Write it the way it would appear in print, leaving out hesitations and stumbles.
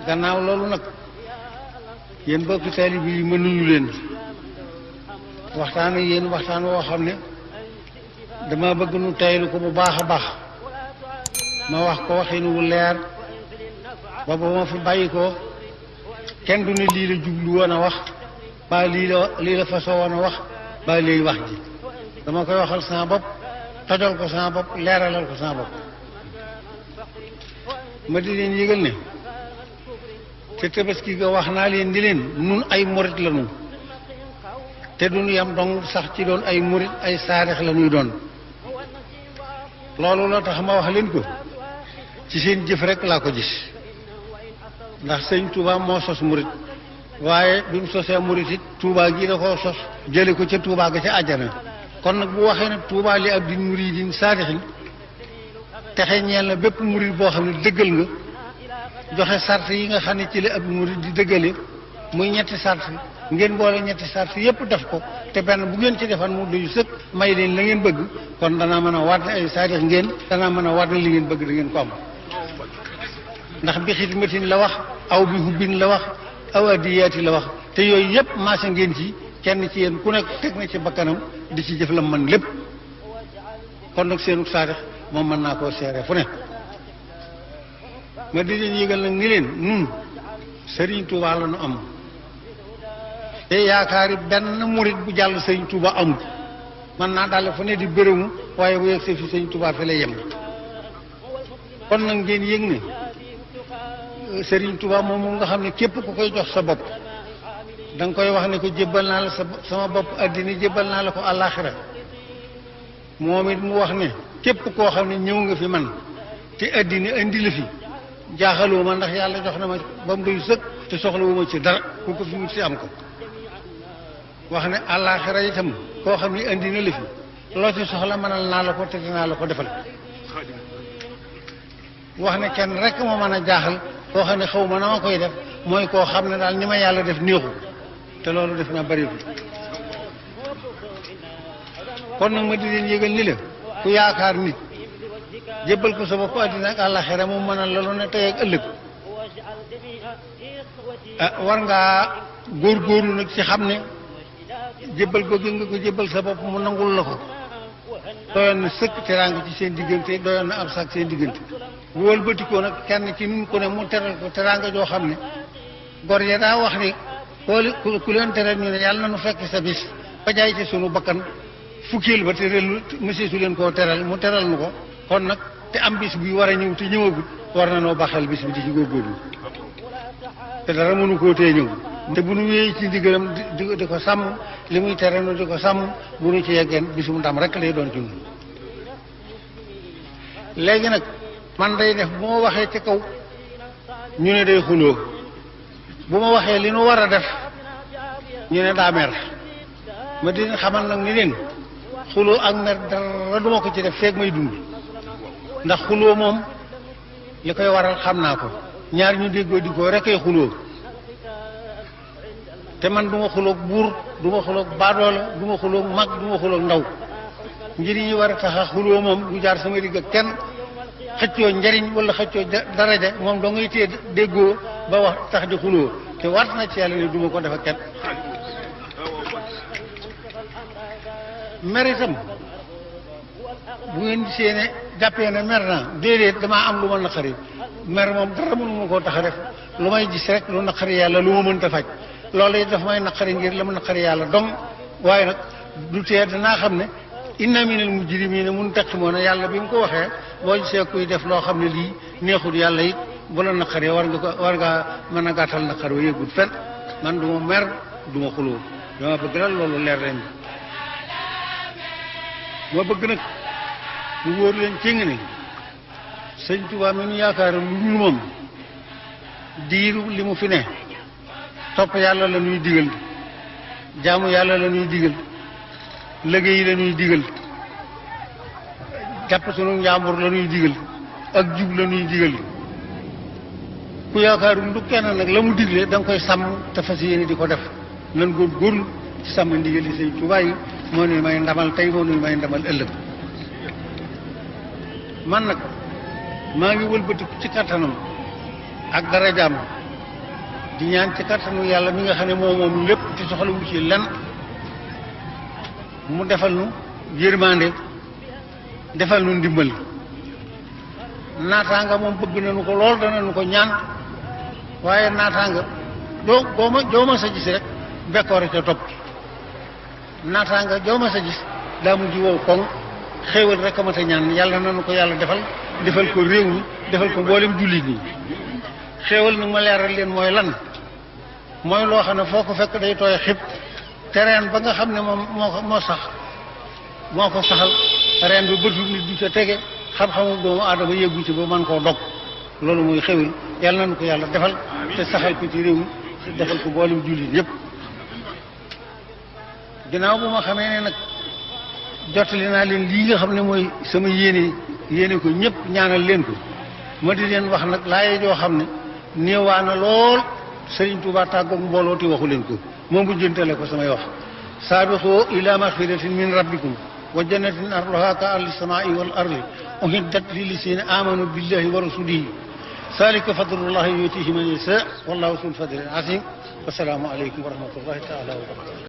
gannaaw loolu nag yéen bokki taalibe yi mënuñu leen waxtaan ak yéen waxtaan woo xam ne dama bëgg nu taylu ko bu baax a baax ma wax ko waxin wu leer ba ba ma fi bàyyi ko kenn du ne lii la jublu woon a wax ba lii la fasoo woon a wax ba léegi wax ji dama koy waxal sama bopp tojal ko sama bopp leeralal ko sama bopp ma di leen yëgal ne te tabaski ga wax naa leen di leen nun ay murit la nun te duñu yam dong sax ci doon ay murit ay saarix la ñuy doon loolu la tax ma wax leen ko ci seen jëf rek laa ko gis ndax sëñ Touba moo sos murit waaye bi mu sosee murit it Touba gi da koo sos jële ko ca Touba ga ca àjjana kon nag bu waxee ne Touba li ab din muridin saadixin texe ñeel na bépp murit boo xam ne dëggal nga joxe sart yi nga xam ne ci la ab murit di dëggale muy ñetti sart ngeen boole ñetti sart yépp def ko te benn bu ngeen ci defan mu duyu sëkk may leen la ngeen bëgg kon danaa mën a waat ne ay saadix ngeen danaa mën a waat ne li ngeen bëgg da ngeen ko am ndax bi xidmatin la wax aw bi hubbin la wax aw addiyaati la wax te yooyu yépp maasa ngeen ci kenn ci yéen ku nekk teg na ci bakkanam di ci jëf la man lépp kon nag seenu saadix moom mën naa koo seere fu ne ma di leen yëgal nag ni leen nun Sëriñ Tuuba la nu am te yaakaari benn murit bu jàll Sëriñ Tuuba amul man naa daal fu ne di bërëmu waaye bu yegg see fi Sëriñ Tuuba fi lay yem kon nag ngeen yëg ne Sëriñ Tuuba moom nga xam ne képp ku koy jox sa bopp da nga koy wax ne ko jébbal naa la sama bopp addina jébbal naa la ko àllaaxira moom it mu wax ne képp koo xam ne ñëw nga fi man te addina indi la fi jaaxaloo ma ndax yàlla jox na ma ba mu doy sëkk te soxlawu ma ci dara ku ko fi wut si am ko wax ne àllaaxira itam koo xam ne indi na la fi loo ci soxla mënal naa la ko te dinaa la ko defal wax ne kenn rek moo mën a jaaxal koo xam ne xaw ma na ma koy def mooy koo xam ne daal ni ma yàlla def néexu te loolu def na bariwul kon nag ma di leen yëgal ni la ku yaakaar nit jébbal ko sa bopp àddina ak àllaxira moom mënal la lu ne tey ak ëllëg war ngaa góorgóorlu nag ci xam ne jébbal ko gi nga ko jébbal sa bopp mu nangul la ko doyoon na sëkk teraanga ci seen diggante doyoon na am sax seen diggante bu wëlbatikoo nag kenn ci nun ko ne mu teral ko teraanga joo xam ne gor ya daa wax ni ku leen teral ñu ne yàlla na nu fekk sa bis ba jaay ci sunu bakkan fukkeel ba te relu monsieur su leen koo teral mu teral nu ko kon nag te am bis bi war a ñëw te ñëwagut war na noo baxal bis bi di ci góorgóorlu te dara mënu koo tee ñëw te bu nu wéyee ci ndigalam di ko sàmm li muy tere nu di ko sàmm bu nu ci yeggeen bisum ndam rek lay doon ci ñun léegi nag man day def bu ma waxee ci kaw ñu ne day xuloo bu ma waxee li nu war a def ñu ne daa mer ma di xamal nag ni leen xuloo ak mer dara duma ko ci def feeg may dund ndax xuloo moom li koy waral xam naa ko ñaar ñu déggoo di ko rek ay xuloo te man du ma xuloog buur du ma xuloog baadoola du ma xuloog mag du ma xuloog ndaw njëriñ yi war a tax a xuloo moom du jaar sama digg ak kenn xëccoo njariñ wala xëccoo daraja moom doo ngay téye déggoo ba wax tax di xuloo te war na ci yàlla ne du ma ko def ak kenn mer itam bu ngeen gisee ne jàppee ne mer naa déedéet damaa am lu ma naqari mer moom dara mënu ma koo tax a def lu may gis rek lu naqari yàlla lu ma mënta faj loolu it daf may naqari ngir la ma naqari yàlla dong waaye nag du tee danaa xam ne inna minal mujrimina muntaqimoona yàlla bi mu ko waxee boo gisee kuy def loo xam ne lii neexul yàlla it bu la naqaree war ngaa mën a gàttal naqar wa yëggut fen man du ma mer du ma xuloo dama bëgg nag loolu leer leen ma bëgg nag mu wóor leen ci nga ne sëñ Tuubaa mi nu yaakaar lu dul moom diiru li mu fi ne topp yàlla la ñuy digal jaamu yàlla la ñuy digal liggéey la ñuy digal jàpp sunu njàmbur la ñuy digal ak jub la ñuy digal ku yaakaaru du kenn nag la mu digle da nga koy sàmm te fas yéene di ko def nan góorgóorlu ci sàmm ndigal yi sëñ Tuubaa yi moo nuy may ndamal tey moo nuy may ndamal ëllëg man nag maa ngi wëlbati ci kattanam ak darajaam di ñaan ci kattanu yàlla mi nga xam ne moom lépp ci soxla wu ci lenn mu defal nu yërmande defal nu ndimbal naataanga moom bëgg nañu ko lool danañu ko ñaan waaye naataanga doo ma sa gis rek bekkoore ca topp naataanga doo ma sa gis daa mujj wow koŋ xéewal rek a mat a ñaan yàlla nañu ko yàlla defal ko réew mi defal ko mboolem jullit ñi xéewal nag ma leeral leen mooy lan mooy loo xam ne foo ko fekk day tooy xib te reen ba nga xam ne moom moo ko saxal reen bi bëtu nit du ca tege xam-xamu doomu aadama yeggu ci ba mën koo dog loolu mooy xéwal yàlla nañu ko yàlla defal te saxal ko ci réew mi defal ko mboolem jullit yëpp ginnaaw bu ma xamee ne nag jottali naa leen lii nga xam ne mooy sama yéene ko ñëpp ñaanal leen ko ma di leen wax nag laaye joo xam ne néewaa na lool Sëriñ Tuubaa tàggoog mbooloo te waxu leen ko moom bu jëntale ko samay wax saabiqu ila maxfiratin min rabbikum wa jannatin arduha ka ardi samaa'i wal ardi uhiddat lillazina amanu billahi wa rasulihi zalika fadlullahi yutihi man yasha wallahu zul fadlil azim wasalaamu aleykum wa rahmatullahi taala wa barakatuh